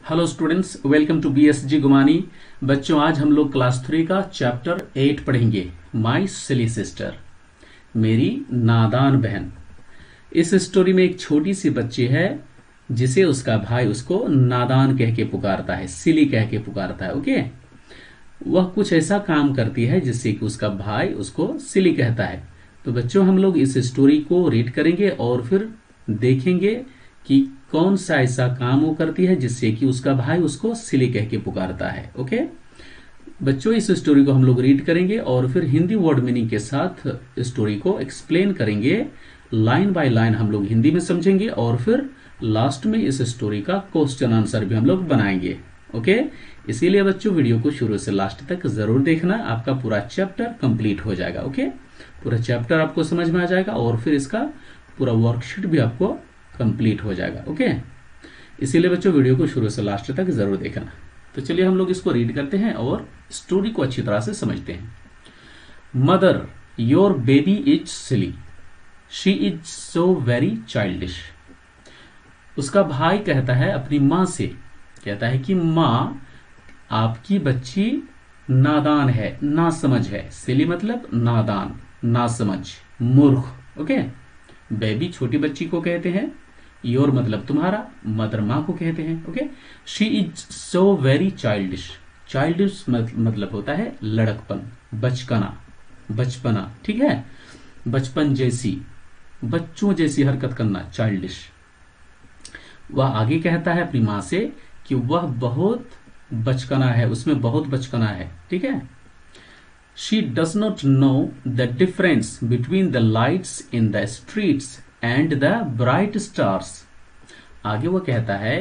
Hello students, welcome to BSG Gumani. बच्चों, आज हम लोग क्लास 3 का चैप्टर 8 पढ़ेंगे। माई सिली सिस्टर, मेरी नादान बहन। इस स्टोरी में एक छोटी सी बच्ची है जिसे उसका भाई उसको नादान कह के पुकारता है, सिली कह के पुकारता है। ओके, वह कुछ ऐसा काम करती है जिससे कि उसका भाई उसको सिली कहता है। तो बच्चों, हम लोग इस स्टोरी को रीड करेंगे और फिर देखेंगे कि कौन सा ऐसा काम वो करती है जिससे कि उसका भाई उसको सिली कह के पुकारता है। ओके बच्चों, इस स्टोरी को हम लोग रीड करेंगे और फिर हिंदी वर्ड मीनिंग के साथ स्टोरी को एक्सप्लेन करेंगे। लाइन बाय लाइन हम लोग हिंदी में समझेंगे और फिर लास्ट में इस स्टोरी का क्वेश्चन आंसर भी हम लोग बनाएंगे। ओके, इसीलिए बच्चों वीडियो को शुरू से लास्ट तक जरूर देखना, आपका पूरा चैप्टर कंप्लीट हो जाएगा। ओके, पूरा चैप्टर आपको समझ में आ जाएगा और फिर इसका पूरा वर्कशीट भी आपको कंप्लीट हो जाएगा। ओके, इसीलिए बच्चों वीडियो को शुरू से लास्ट तक जरूर देखना। तो चलिए हम लोग इसको रीड करते हैं और स्टोरी को अच्छी तरह से समझते हैं। Mother, your baby is silly, she is so very childish. उसका भाई कहता है अपनी माँ से, कहता है कि माँ, आपकी बच्ची नादान है, नासमझ है। सिली मतलब नादान, नासमझ, मूर्ख। ओके, बेबी छोटी बच्ची को कहते हैं, योर मतलब तुम्हारा, मदर माँ को कहते हैं। Okay, she is so very childish. Childish मतलब होता है लड़कपन, बचपना, बचपना। ठीक है, बचपन जैसी, बच्चों जैसी हरकत करना, चाइल्डिश। वह आगे कहता है अपनी माँ से कि वह बहुत बचकाना है, उसमें बहुत बचकाना है। ठीक है, she does not know the difference between the lights in the streets and the bright stars. आगे वो कहता है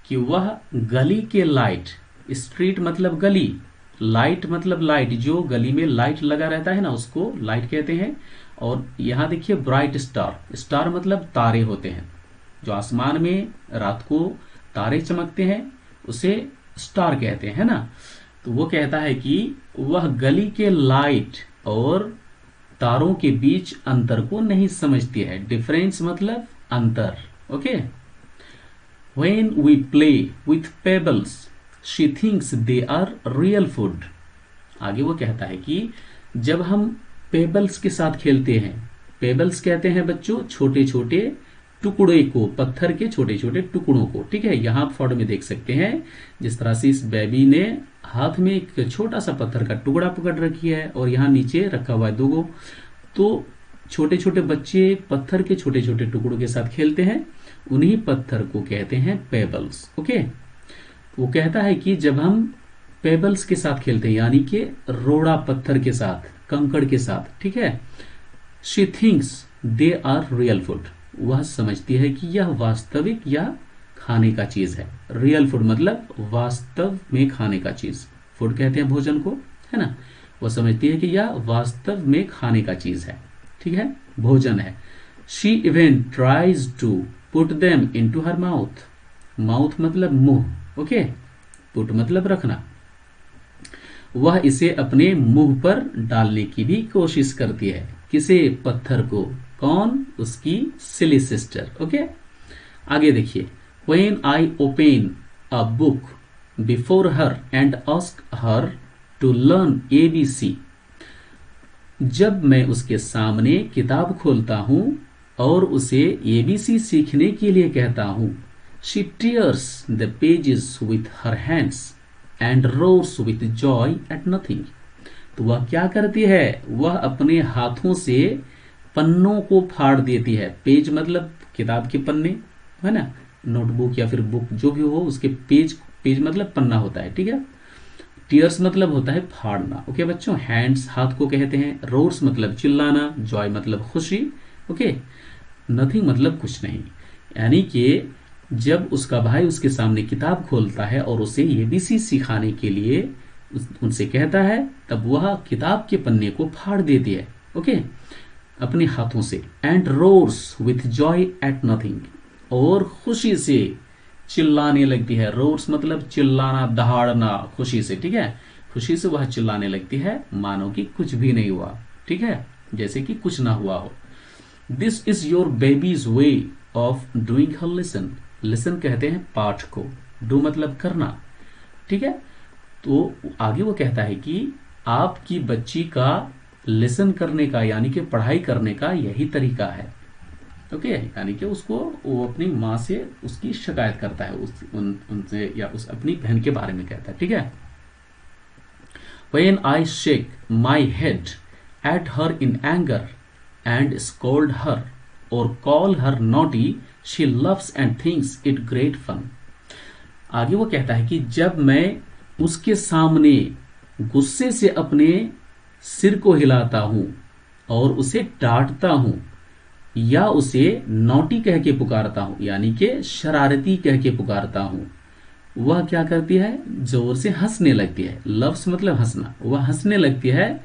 कि वह गली के लाइट, स्ट्रीट मतलब गली, लाइट मतलब लाइट, जो गली में लाइट लगा रहता है ना उसको लाइट कहते हैं। और यहां देखिए ब्राइट स्टार, स्टार मतलब तारे होते हैं, जो आसमान में रात को तारे चमकते हैं उसे स्टार कहते हैं ना। तो वो कहता है कि वह गली के लाइट और तारों के बीच अंतर को नहीं समझती है। डिफरेंस मतलब अंतर। Okay, when we play with pebbles she thinks they are real food. आगे वो कहता है कि जब हम पेबल्स के साथ खेलते हैं, पेबल्स कहते हैं बच्चों छोटे छोटे टुकड़े को, पत्थर के छोटे छोटे टुकड़ों को। ठीक है, यहां आप फोटो में देख सकते हैं जिस तरह से इस बेबी ने हाथ में एक छोटा सा पत्थर का टुकड़ा पकड़ रखी है और यहाँ नीचे रखा हुआ है दो। तो छोटे छोटे बच्चे पत्थर के छोटे छोटे टुकड़ों के साथ खेलते हैं, उन्हीं पत्थर को कहते हैं पेबल्स। ओके, वो कहता है कि जब हम पेबल्स के साथ खेलते हैं, यानी कि रोड़ा पत्थर के साथ, कंकड़ के साथ, ठीक है, she thinks they are real food. वह समझती है कि यह वास्तविक या खाने का चीज है। रियल फूड मतलब वास्तव में खाने का चीज, फूड कहते हैं भोजन को, है ना। वो समझती है कि यह वास्तव में खाने का चीज है, ठीक है, भोजन है। She even tries to put them into her mouth. Mouth मतलब मुंह, ओके, पुट मतलब रखना। वह इसे अपने मुंह पर डालने की भी कोशिश करती है। किसे? पत्थर को। कौन? उसकी सिली सिस्टर। ओके, आगे देखिए। When I open a book before her and ask her to learn ABC, जब मैं उसके सामने किताब खोलता हूं और उसे ABC सीखने के लिए कहता हूं, she tears the pages with her hands and roars with joy at nothing. तो वह क्या करती है? वह अपने हाथों से पन्नों को फाड़ देती है। पेज मतलब किताब के पन्ने, है ना, नोटबुक या फिर बुक जो भी हो, उसके पेज, पेज मतलब पन्ना होता है। ठीक है, टीयर्स मतलब होता है फाड़ना। ओके बच्चों, हैंड्स हाथ को कहते हैं, रोर्स मतलब चिल्लाना, जॉय मतलब खुशी, ओके, नथिंग मतलब कुछ नहीं। यानी कि जब उसका भाई उसके सामने किताब खोलता है और उसे एबीसी सिखाने के लिए उनसे कहता है, तब वह किताब के पन्ने को फाड़ देती है, ओके, अपने हाथों से। And roars with joy at nothing, और खुशी से चिल्लाने लगती है। रोर्स मतलब चिल्लाना, दहाड़ना, खुशी से। ठीक है, खुशी से वह चिल्लाने लगती है मानो कि कुछ भी नहीं हुआ। ठीक है, जैसे कि कुछ ना हुआ हो। This is your babies way of doing her lesson. Lesson कहते हैं पाठ को, डू मतलब करना, ठीक है। तो आगे वो कहता है कि आपकी बच्ची का लिसन करने का यानी कि पढ़ाई करने का यही तरीका है। ओके, यानी कि उसको वो अपनी माँ से उसकी शिकायत करता है, उनसे या उस अपनी बहन के बारे में कहता है, ठीक है। When I shake my head at her in anger and scold her or call her naughty, she loves and thinks it great fun. आगे वो कहता है कि जब मैं उसके सामने गुस्से से अपने सिर को हिलाता हूं और उसे डांटता हूं या उसे नॉटी कह के पुकारता हूं यानी कि शरारती कह के पुकारता हूं, वह क्या करती है, जोर से हंसने लगती है। लव्स मतलब हंसना, वह हंसने लगती है।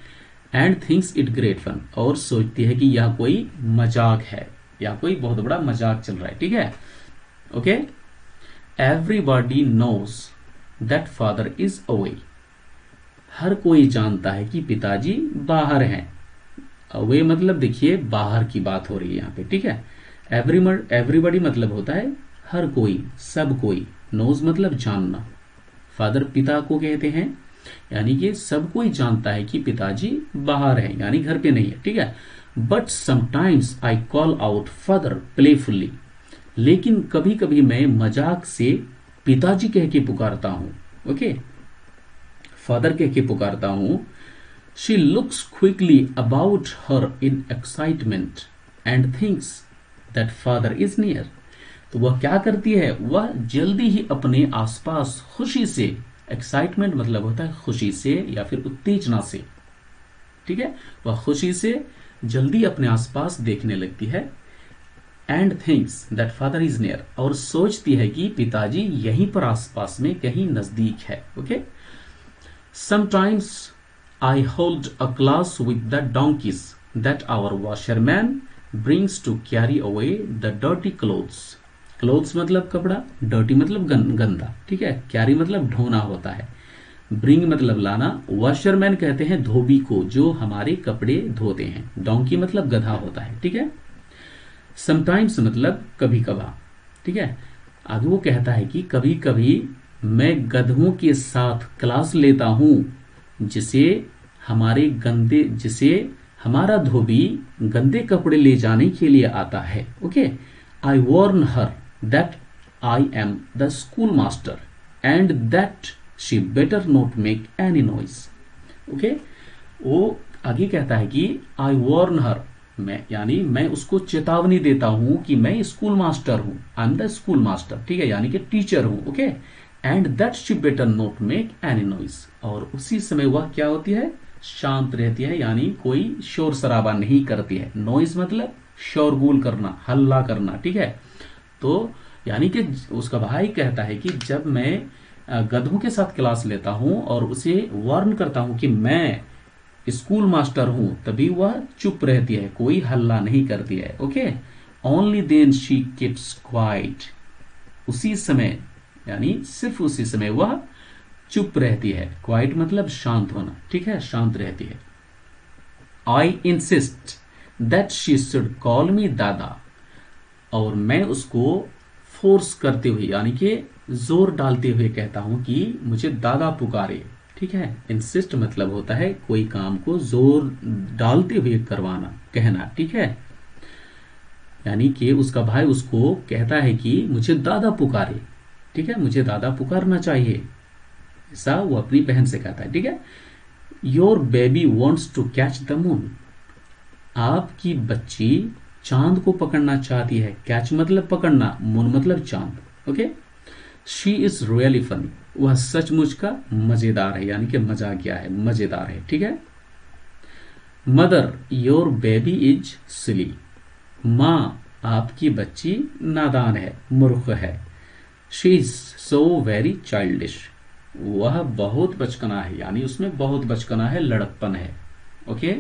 And thinks it great fun, और सोचती है कि यह कोई मजाक है या कोई बहुत बड़ा मजाक चल रहा है, ठीक है। Okay, everybody knows that father is away. हर कोई जानता है कि पिताजी बाहर हैं। अवे मतलब देखिए बाहर की बात हो रही है यहाँ पे, ठीक है। एवरीबॉडी मतलब होता है हर कोई, सब कोई। नोज मतलब जानना। फादर पिता को कहते हैं, यानी कि सब कोई जानता है कि पिताजी बाहर है यानी घर पे नहीं है, ठीक है। But sometimes I call out father playfully, लेकिन कभी कभी मैं मजाक से पिताजी कह के पुकारता हूं। ओके, फादर कह के पुकारता हूं। She looks quickly about her in excitement and thinks that father is near. तो वह क्या करती है, वह जल्दी ही अपने आसपास खुशी से, एक्साइटमेंट मतलब होता है खुशी से या फिर उत्तेजना से, ठीक है। वह खुशी से जल्दी अपने आसपास देखने लगती है। And thinks that father is near, और सोचती है कि पिताजी यहीं पर आसपास में कहीं नजदीक है। Okay, sometimes I hold a class with the donkeys that our washerman brings to carry away the dirty clothes. Clothes मतलब कपड़ा, डर्टी मतलब गंदा, ठीक है। कैरी मतलब ढोना होता है, ब्रिंग मतलब लाना। वॉशरमैन कहते हैं धोबी को जो हमारे कपड़े धोते हैं। डोंकी मतलब गधा होता है, ठीक है। समटाइम्स मतलब कभी कभार, ठीक है। आगे वो कहता है कि कभी कभी मैं गधों के साथ क्लास लेता हूं जिसे हमारा धोबी गंदे कपड़े ले जाने के लिए आता है। Okay, I warn her that I am the schoolmaster and that she better not make any noise. Okay? वो आगे कहता है कि I warn her, मैं उसको चेतावनी देता हूं कि मैं स्कूल मास्टर हूं। I am the school master, ठीक है, यानी कि टीचर हूं। Okay, and that she better not make any noise, और उसी समय वह क्या होती है, शांत रहती है, यानी कोई शोर शराबा नहीं करती है। नॉइज मतलब शोरगुल करना, हल्ला करना, ठीक है। तो यानी कि उसका भाई कहता है कि जब मैं गधों के साथ क्लास लेता हूं और उसे वार्न करता हूं कि मैं स्कूल मास्टर हूं, तभी वह चुप रहती है, कोई हल्ला नहीं करती है। Okay, only then she keeps quiet, उसी समय यानी सिर्फ उसी समय वह चुप रहती है। क्वाइट मतलब शांत होना, ठीक है, शांत रहती है। I insist that she should call मी दादा, और मैं उसको फोर्स करते हुए यानी कि जोर डालते हुए कहता हूं कि मुझे दादा पुकारे, ठीक है। इंसिस्ट मतलब होता है कोई काम को जोर डालते हुए करवाना, कहना, ठीक है। यानी कि उसका भाई उसको कहता है कि मुझे दादा पुकारे, ठीक है, मुझे दादा पुकारना चाहिए, ऐसा वो अपनी बहन से कहता है, ठीक है। Your baby wants to catch the moon, आपकी बच्ची चांद को पकड़ना चाहती है। कैच मतलब पकड़ना, मून मतलब चांद। Okay, she is really funny, वह सचमुच का मजेदार है, यानी कि मजाकिया है, मजेदार है, ठीक है। मदर योर बेबी इज सिली, माँ आपकी बच्ची नादान है, मूर्ख है। She is so very childish, वह बहुत बचकना है, यानी उसमें बहुत बचकना है, लड़कपन है। ओके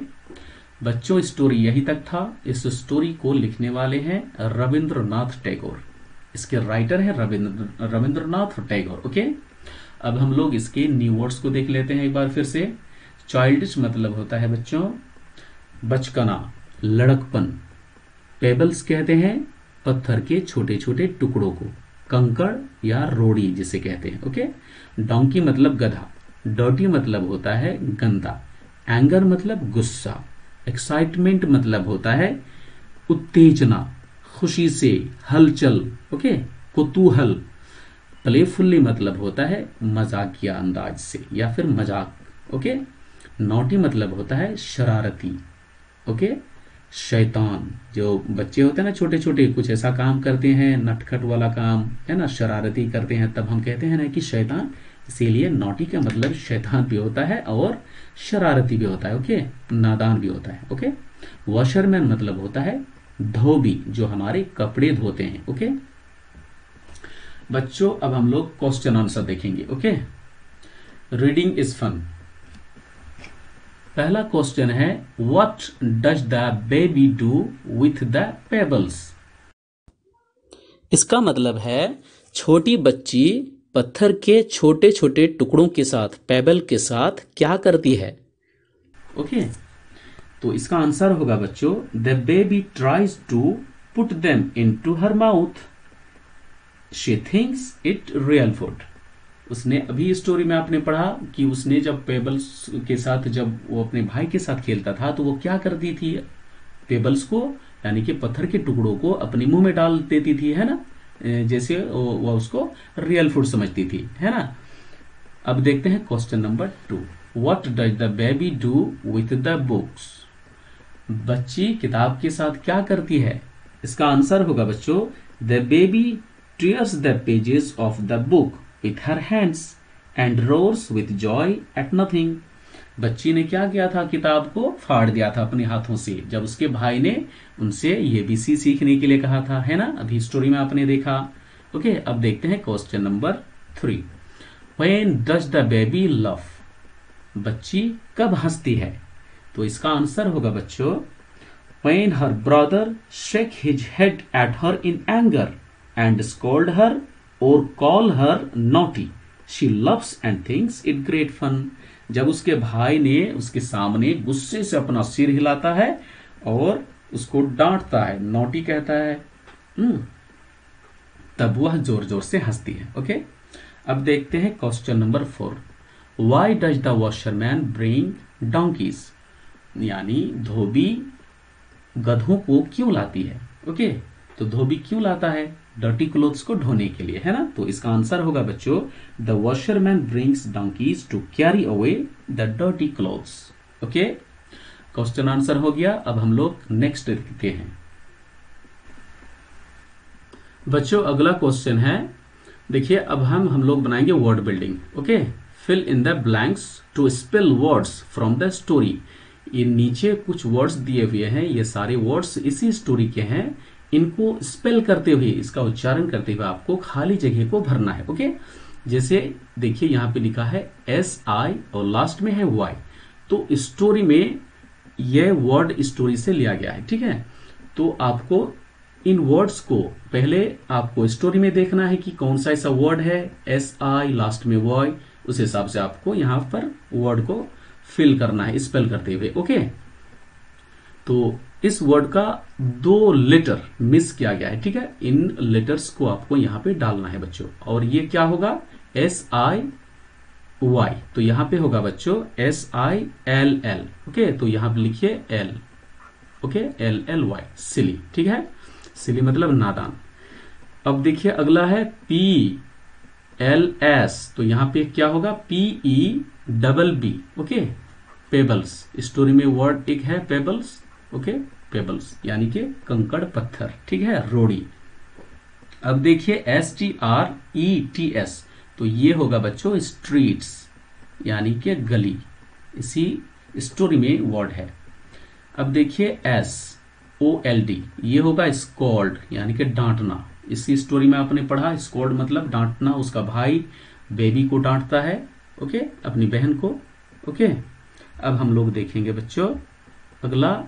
बच्चों, स्टोरी यही तक था। इस स्टोरी को लिखने वाले हैं रविंद्रनाथ टैगोर, इसके राइटर हैं रविंद्रनाथ टैगोर। ओके, अब हम लोग इसके न्यू वर्ड्स को देख लेते हैं एक बार फिर से। चाइल्डिश मतलब होता है बच्चों बचकना, लड़कपन। पेबल्स कहते हैं पत्थर के छोटे छोटे टुकड़ों को। कंकड़ या रोड़ी जिसे कहते हैं। ओके, डोंकी मतलब गधा, डर्टी मतलब होता है गंदा, एंगर मतलब गुस्सा, एक्साइटमेंट मतलब होता है उत्तेजना, खुशी से, हलचल, ओके, कुतूहल, प्लेफुल्ली मतलब होता है मजाकिया अंदाज से या फिर मजाक, ओके, नॉटी मतलब होता है शरारती, ओके, शैतान, जो बच्चे होते हैं ना छोटे छोटे, कुछ ऐसा काम करते हैं नटखट वाला काम है ना, शरारती करते हैं, तब हम कहते हैं ना कि शैतान। इसीलिए नॉटी का मतलब शैतान भी होता है और शरारती भी होता है, ओके, नादान भी होता है। ओके, वॉशरमैन मतलब होता है धोबी, जो हमारे कपड़े धोते हैं। ओके बच्चों, अब हम लोग क्वेश्चन आंसर देखेंगे। Okay, reading is fun. पहला क्वेश्चन है, what does the baby do with the pebbles. इसका मतलब है छोटी बच्ची पत्थर के छोटे छोटे टुकड़ों के साथ, पेबल के साथ क्या करती है। ओके, तो इसका आंसर होगा बच्चों, the baby tries to put them into her mouth, she thinks it real food. उसने अभी स्टोरी में आपने पढ़ा कि उसने जब पेबल्स के साथ, जब वो अपने भाई के साथ खेलता था, तो वो क्या करती थी, पेबल्स को यानी कि पत्थर के टुकड़ों को अपने मुंह में डाल देती थी, है ना, जैसे वो उसको रियल फूड समझती थी, है ना। अब देखते हैं question number 2, what does the baby do with the books. बच्ची किताब के साथ क्या करती है। इसका आंसर होगा बच्चों, the baby tears the pages of the book with her hands and roars with joy at nothing। बच्ची ने क्या किया था, किताब को फाड़ दिया था अपने हाथों से, जब उसके भाई ने उनसे ये बीसी सीखने के लिए कहा था, है ना, अभी स्टोरी में आपने देखा। ओके, अब देखते हैं question number 3, When does the baby laugh। बच्ची कब हंसती है। तो इसका आंसर होगा बच्चों, When her brother shake his head at her in anger and scold her or call her naughty, she laughs and thinks it great fun। जब उसके भाई ने उसके सामने गुस्से से अपना सिर हिलाता है और उसको डांटता है, नॉटी कहता है, तब वह जोर जोर से हंसती है। ओके, अब देखते हैं question number 4, why does the washerman bring donkey's. यानी धोबी गधों को क्यों लाती है। ओके, तो धोबी क्यों लाता है, डर्टी क्लोथ्स को ढोने के लिए, है ना। तो इसका आंसर होगा बच्चों, the washerman brings donkeys to carry away the dirty clothes. Okay, question answer हो गया। अब हम लोग नेक्स्ट देखते हैं बच्चों। अगला क्वेश्चन है, देखिए अब हम लोग बनाएंगे word building. Okay, fill in the blanks to spell words from the story. ये नीचे कुछ वर्ड्स दिए हुए हैं, ये सारे वर्ड्स इसी स्टोरी के हैं, इनको स्पेल करते हुए, इसका उच्चारण करते हुए आपको खाली जगह को भरना है। ओके, जैसे देखिए यहाँ पे लिखा है SI और लास्ट में है Y, तो स्टोरी में यह वर्ड स्टोरी से लिया गया है, ठीक है। तो आपको इन वर्ड्स को पहले आपको स्टोरी में देखना है कि कौन सा ऐसा वर्ड है, SI लास्ट में Y, उस हिसाब से आपको यहाँ पर वर्ड को फिल करना है स्पेल करते हुए। ओके, तो इस वर्ड का 2 लेटर मिस किया गया है, ठीक है। इन लेटर्स को आपको यहां पे डालना है बच्चों, और ये क्या होगा, SIY, तो यहां पे होगा बच्चों SILL। ओके, तो यहां पे लिखिए L, ओके, LLY, सिली, ठीक है, सिली मतलब नादान। अब देखिए अगला है PLS, तो यहां पे क्या होगा, PEBB, ओके, पेबल्स। स्टोरी में वर्ड एक है पेबल्स, ओके, पेबल्स यानी कि कंकड़ पत्थर, ठीक है, रोड़ी। अब देखिए STREETS, तो ये होगा बच्चों स्ट्रीट्स यानी कि गली, इसी स्टोरी में वर्ड है। अब देखिए SOLD, ये होगा स्कॉल्ड यानी कि डांटना, इसी स्टोरी में आपने पढ़ा, स्कॉल्ड मतलब डांटना, उसका भाई बेबी को डांटता है, ओके, अपनी बहन को। ओके, अब हम लोग देखेंगे बच्चों अगला,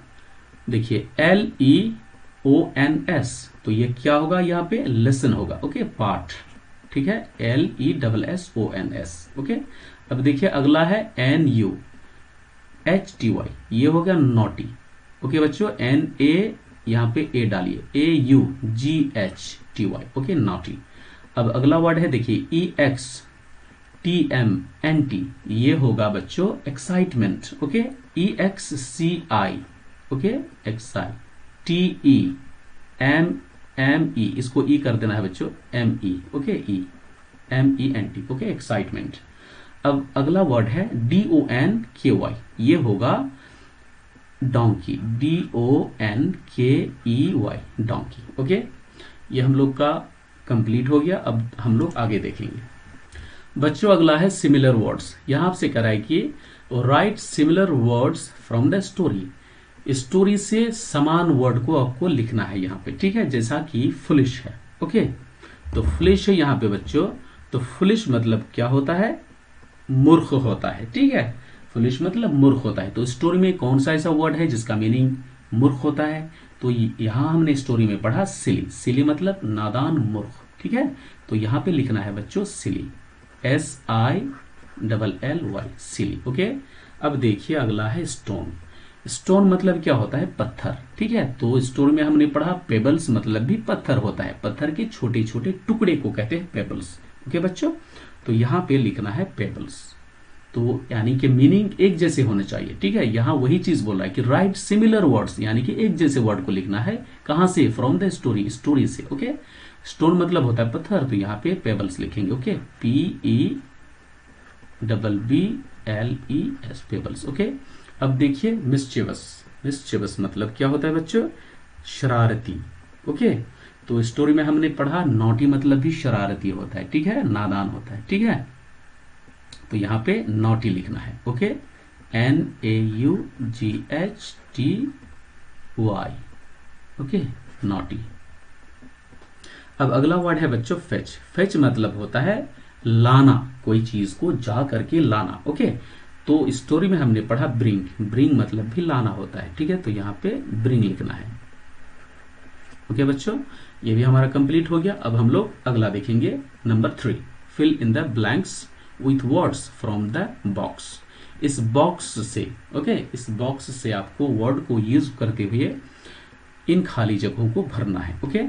देखिए LEONS, तो ये क्या होगा, यहाँ पे लेसन होगा, ओके, पाठ, ठीक है, LESSONS। ओके, अब देखिए अगला है NUHTY, ये हो गया नॉटी। ओके बच्चों, NA यहाँ पे A डालिए, AUGHTY, ओके, नॉटी। अब अगला वर्ड है देखिए EXTMNT, ये होगा बच्चों excitement. Okay, EXCI, okay excite, TEMME, इसको ई कर देना है बच्चों, ME, okay MENT, okay excitement. अब अगला वर्ड है DONKY, ये होगा डोंकी, DONKEY, डोंकी। ओके, ये हम लोग का कंप्लीट हो गया। अब हम लोग आगे देखेंगे बच्चों। अगला है सिमिलर वर्ड्स। यहां आपसे कह रहा है कि right similar words from the story, story से समान वर्ड को आपको लिखना है यहाँ पे, ठीक है। जैसा कि फुलिश है, ओके, तो फुलिश है यहाँ पे बच्चों। तो फुलिश मतलब क्या होता है, मूर्ख होता है, ठीक है। फुलिश मतलब मूर्ख होता है। तो स्टोरी में कौन सा ऐसा वर्ड है जिसका मीनिंग मूर्ख होता है, तो यहां हमने स्टोरी में पढ़ा सिली। सिली मतलब नादान, मूर्ख, ठीक है। तो यहां पे लिखना है बच्चों सिली, SILLY, सिली, ओके। अब देखिए अगला है स्टोन। स्टोन मतलब क्या होता है, पत्थर, ठीक है। तो स्टोरी में हमने पढ़ा पेबल्स मतलब भी पत्थर होता है, पत्थर के छोटे छोटे टुकड़े को कहते हैं पेबल्स, ओके बच्चों। तो यहां पे लिखना है पेबल्स, तो यानी कि मीनिंग एक जैसे होने चाहिए, ठीक है। यहां वही चीज बोल रहा है कि राइट सिमिलर वर्ड्स, यानी कि एक जैसे वर्ड को लिखना है। कहां से, फ्रॉम द स्टोरी, स्टोरी से, ओके। स्टोन मतलब होता है पत्थर, तो यहाँ पे पेबल्स लिखेंगे, ओके, PEBBLES, पेबल्स, ओके। अब देखिए मिस्चिवस। मिस्चिवस मतलब क्या होता है बच्चों, शरारती, ओके। तो स्टोरी में हमने पढ़ा नॉटी मतलब भी शरारती होता है, ठीक है, नादान होता है, ठीक है। तो यहां पे नॉटी लिखना है, ओके, NAUGHTY, ओके, नॉटी। अब अगला वर्ड है बच्चों फेच। फेच मतलब होता है लाना, कोई चीज को जा करके लाना, ओके। तो स्टोरी में हमने पढ़ा ब्रिंग। ब्रिंग मतलब भी लाना होता है, ठीक है। तो यहाँ पे ब्रिंग लिखना है, ओके बच्चों। ये भी हमारा कंप्लीट हो गया। अब हम लोग अगला देखेंगे, number 3, fill in the blanks with words from the box. इस बॉक्स से, ओके, इस बॉक्स से आपको वर्ड को यूज करते हुए इन खाली जगहों को भरना है, ओके।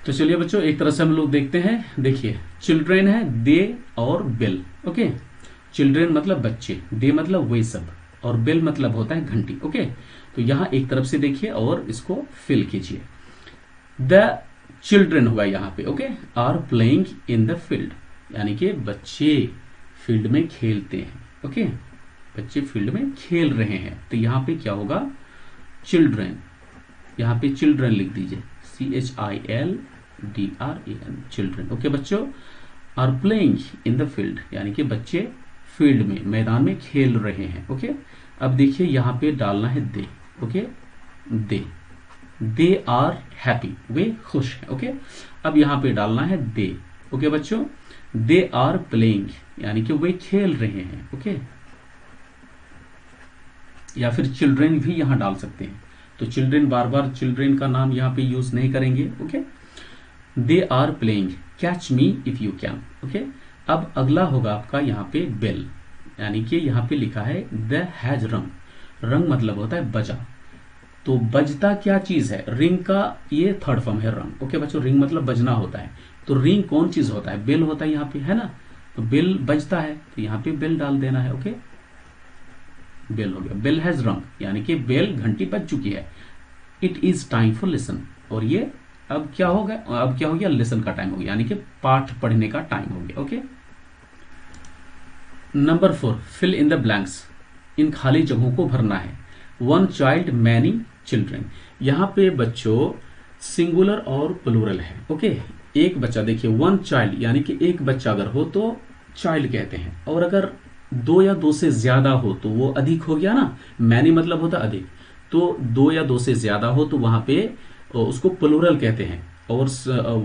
तो चलिए बच्चों एक तरह से हम लोग देखते हैं। देखिए चिल्ड्रेन है दे और बेल, ओके। चिल्ड्रेन मतलब बच्चे, दे मतलब वे सब, और बेल मतलब होता है घंटी, ओके। तो यहां एक तरफ से देखिए और इसको फिल कीजिए। द चिल्ड्रेन हुआ यहाँ पे, okay, are playing in the field, यानी कि बच्चे फील्ड में खेलते हैं, ओके, बच्चे फील्ड में खेल रहे हैं। तो यहाँ पे क्या होगा, चिल्ड्रेन, यहाँ पे चिल्ड्रेन लिख दीजिए, CHILDREN, चिल्ड्रेन, ओके बच्चों। Are playing in the field, यानी कि बच्चे फील्ड में, मैदान में खेल रहे हैं, ओके। अब देखिए यहाँ पे डालना है दे, ओके, दे आर हैप्पी, वे खुश हैं, ओके। अब यहाँ पे डालना है दे, ओके बच्चों। दे आर प्लेइंग, यानी कि वे खेल रहे हैं, ओके। या फिर चिल्ड्रेन भी यहां डाल सकते हैं। तो चिल्ड्रेन, बार बार चिल्ड्रेन का नाम यहाँ पे यूज नहीं करेंगे, okay. They are playing catch me if you can, okay. अब अगला होगा आपका यहाँ पे बेल, यानी कि यहाँ पे लिखा है द हैज रंग। रंग मतलब होता है बजा। तो बजता क्या चीज है, रिंग का ये थर्ड फॉर्म है रंग, ओके बच्चों। रिंग मतलब बजना होता है, तो रिंग कौन चीज होता है, बेल होता है यहाँ पे, है ना। तो बेल बजता है, तो यहाँ पे बेल डाल देना है, ओके। बेल हो गया, बेल हैज रंग, यानी कि बेल घंटी बज चुकी है। It is time for listen, और ये अब क्या हो गया, लेसन का टाइम हो गया, यानी कि पाठ पढ़ने का टाइम हो गया, okay. Number 4, fill in the blanks, इन खाली जगहों को भरना है। वन चाइल्ड मैनी चिल्ड्रेन, यहाँ पे बच्चों सिंगुलर और प्लूरल है, ओके। एक बच्चा, देखिए वन चाइल्ड, यानी कि एक बच्चा अगर हो तो चाइल्ड कहते हैं, और अगर 2 या 2 से ज्यादा हो तो वो अधिक हो गया ना। मैनी मतलब होता अधिक, तो 2 या 2 से ज्यादा हो तो वहां पे उसको प्लूरल कहते हैं, और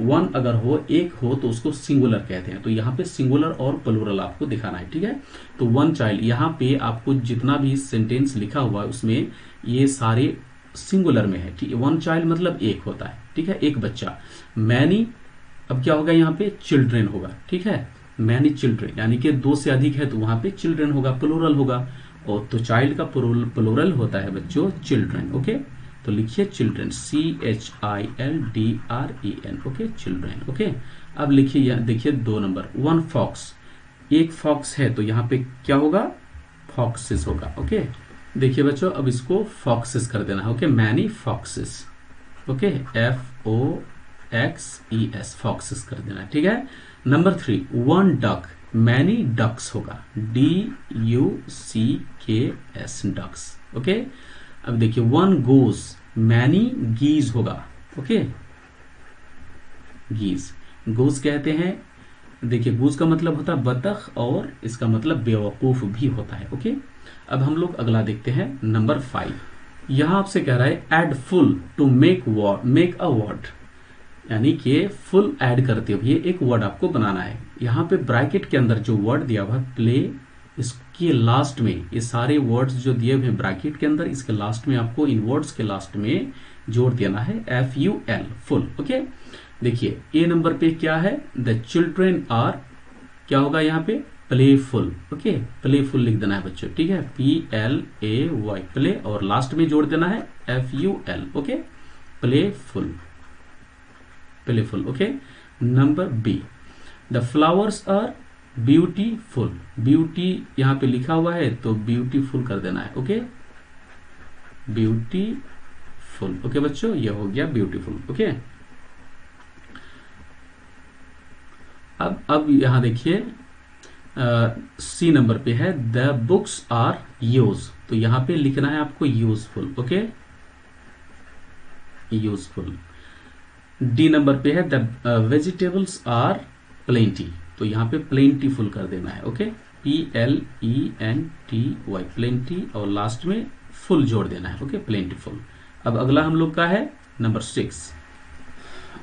वन अगर हो, एक हो, तो उसको सिंगुलर कहते हैं। तो यहाँ पे सिंगुलर और प्लूरल आपको दिखाना है, ठीक है। तो वन चाइल्ड, यहाँ पे आपको जितना भी सेंटेंस लिखा हुआ है उसमें ये सारे सिंगुलर में है, ठीक है। वन चाइल्ड मतलब एक होता है, ठीक है, एक बच्चा। मैनी, अब क्या होगा यहाँ पे, चिल्ड्रेन होगा, ठीक है। मैनी चिल्ड्रेन, यानी कि 2 से अधिक है तो वहां पे चिल्ड्रेन होगा, प्लूरल होगा। और तो चाइल्ड का प्लूरल होता है बच्चों चिल्ड्रेन, ओके। तो लिखिए children, CHILDREN, okay, children, okay. अब लिखिए यहाँ देखिए 2 नंबर, 1 फॉक्स, एक फॉक्स है तो यहाँ पे क्या होगा, फॉक्सेस होगा, ओके। देखिए बच्चों अब इसको फॉक्सेस कर देना है, okay, many foxes, okay, FOXES, foxes कर देना है, ठीक है। नंबर 3, 1 डक, मैनी डक्स होगा, DUCKS, डक्स, ओके। अब देखिए 1 गोज, मैनी गीज होगा, ओके, गीज, गोज कहते हैं, देखिए गूज का मतलब होता है बतख और इसका मतलब बेवकूफ भी होता है, ओके। अब हम लोग अगला देखते हैं नंबर 5। यहां आपसे कह रहा है add full to make a word, यानी कि फुल ऐड करते हुए एक वर्ड आपको बनाना है। यहाँ पे ब्रैकेट के अंदर जो वर्ड दिया हुआ प्ले, इसके लास्ट में ये सारे वर्ड्स जो दिए हुए हैं ब्रैकेट के अंदर, इसके लास्ट में आपको इन वर्ड्स के लास्ट में जोड़ देना है FUL, फुल, ओके। देखिए ए नंबर पे क्या है, द चिल्ड्रेन आर, क्या होगा यहाँ पे, प्लेफुल, ओके, प्लेफुल लिख देना है बच्चों, ठीक है, PLAY, प्ले, और लास्ट में जोड़ देना है FUL, okay, playful, playful, okay. Number B, the flowers are beautiful, beauty यहाँ पे लिखा हुआ है तो ब्यूटीफुल कर देना है, ओके, ब्यूटीफुल, ओके बच्चों, ये हो गया ब्यूटीफुल, ओके। अब यहां देखिए सी नंबर पे है द बुक्स आर यूज, तो यहां पे लिखना है आपको useful, okay, useful. D number पे है द वेजिटेबल्स आर प्लेंटी, तो यहां पे प्लेंटीफुल कर देना है, ओके, PLENTY, प्लेंटी, और लास्ट में फुल जोड़ देना है, ओके, प्लेंटीफुल। अब अगला हम लोग का है नंबर 6,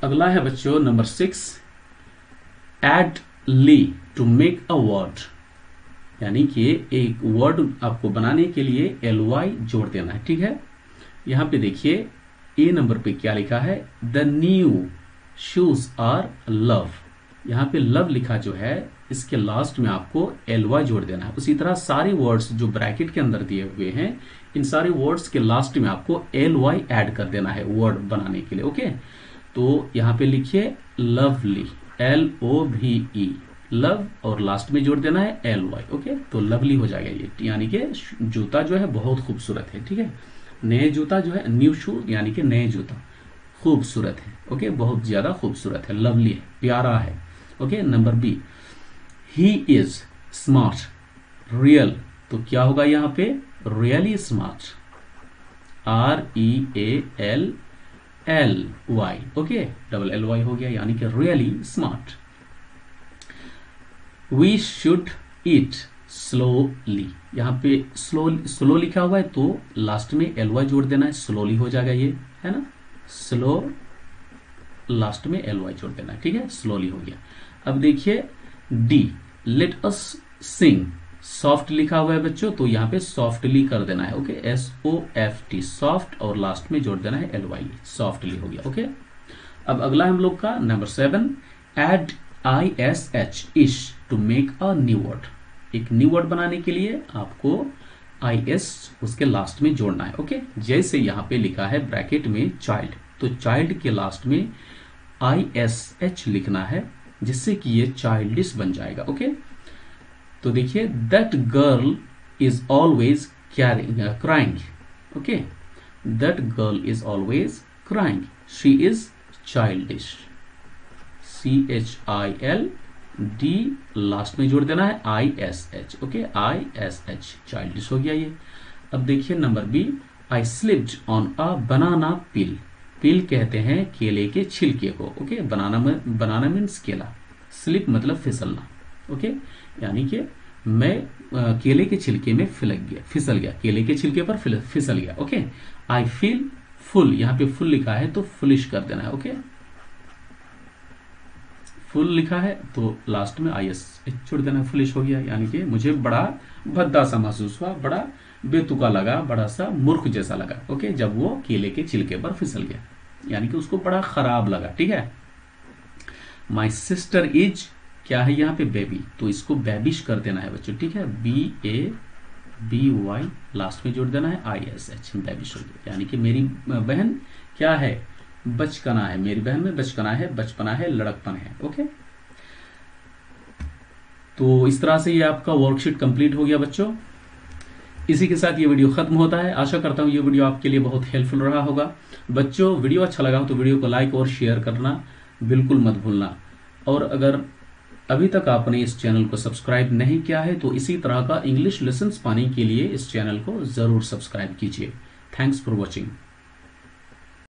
अगला है बच्चों number 6, add ly to make a word, यानी कि एक वर्ड आपको बनाने के लिए LY जोड़ देना है, ठीक है। यहां पे देखिए ए नंबर पे क्या लिखा है, the new shoes are love, यहां पे लव लिखा जो है इसके लास्ट में आपको LY जोड़ देना है। उसी तरह सारे वर्ड्स जो ब्रैकेट के अंदर दिए हुए हैं, इन सारे वर्ड्स के लास्ट में आपको LY ऐड कर देना है वर्ड बनाने के लिए, ओके। तो यहां पे लिखिए लवली, LOVE, लव, और लास्ट में जोड़ देना है LY, ओके, तो लवली हो जाएगा ये, यानी कि जूता जो है बहुत खूबसूरत है, ठीक है। नए जूता जो है, न्यू शू यानी कि नए जूता, खूबसूरत है, ओके, बहुत ज्यादा खूबसूरत है, लवली है, प्यारा है, okay. Number B, he is smart, real, तो क्या होगा यहाँ पे, really smart, REALLY, okay, double LY हो गया, यानी कि really smart. We should eat slowly, यहाँ पे स्लो लिखा हुआ है तो लास्ट में LY जोड़ देना है, स्लोली हो जाएगा ये, है ना, स्लो, लास्ट में LY जोड़ देना है, ठीक है, स्लोली हो गया। अब देखिए डी, लेट अस सिंग, सॉफ्ट लिखा हुआ है बच्चों तो यहाँ पे सॉफ्टली कर देना है, ओके, SOFT, सॉफ्ट, और लास्ट में जोड़ देना है LY, सॉफ्टली हो गया, ओके। अब अगला हम लोग का number 7, add ISH, ish, to make a new word, एक न्यू वर्ड बनाने के लिए आपको IS उसके लास्ट में जोड़ना है, ओके। जैसे यहाँ पे लिखा है ब्रैकेट में चाइल्ड, तो चाइल्ड के लास्ट में ISH लिखना है, जिससे कि ये चाइल्डिश बन जाएगा, ओके। तो देखिए that girl is always crying, okay, that girl is always crying, she is childish, CHILD, last में जोड़ देना है ISH, ओके, ISH, चाइल्डिश हो गया ये। अब देखिए number B, I slipped on a banana peel, peel कहते हैं केले के छिलके को, ओके, बनाना मीन्स केला, स्लिप मतलब फिसलना, ओके, यानी कि मैं केले के छिलके में फिसल गया, केले के छिलके पर फिसल गया, ओके। आई फील फुल, यहाँ पे फुल लिखा है तो फुलिश कर देना है, ओके, फुल लिखा है तो लास्ट में ISH छोड़ देना, फुलिश हो गया, यानी कि मुझे बड़ा भद्दा सा महसूस हुआ, बड़ा बेतुका लगा, बड़ा सा मूर्ख जैसा लगा, ओके, जब वो केले के छिलके पर फिसल गया, यानी कि उसको बड़ा खराब लगा, ठीक है। माई सिस्टर इज, क्या है यहाँ पे, बेबी, तो इसको बेबिश कर देना है बच्चों, ठीक है, BY लास्ट में जोड़ देना है ISH, बैबिशोली, यानी कि मेरी बहन क्या है, बचकना है, मेरी बहन में बचकना है, बचपना है, लड़कपन है। ओके, तो इस तरह से ये आपका वर्कशीट कंप्लीट हो गया बच्चों। इसी के साथ ये वीडियो खत्म होता है। आशा करता हूँ ये वीडियो आपके लिए बहुत हेल्पफुल रहा होगा। बच्चों, वीडियो अच्छा लगा हो तो वीडियो को लाइक और शेयर करना बिल्कुल मत भूलना। और अगर अभी तक आपने इस चैनल को सब्सक्राइब नहीं किया है तो इसी तरह का इंग्लिश लेसन्स पाने के लिए इस चैनल को जरूर सब्सक्राइब कीजिए। Thanks for watching.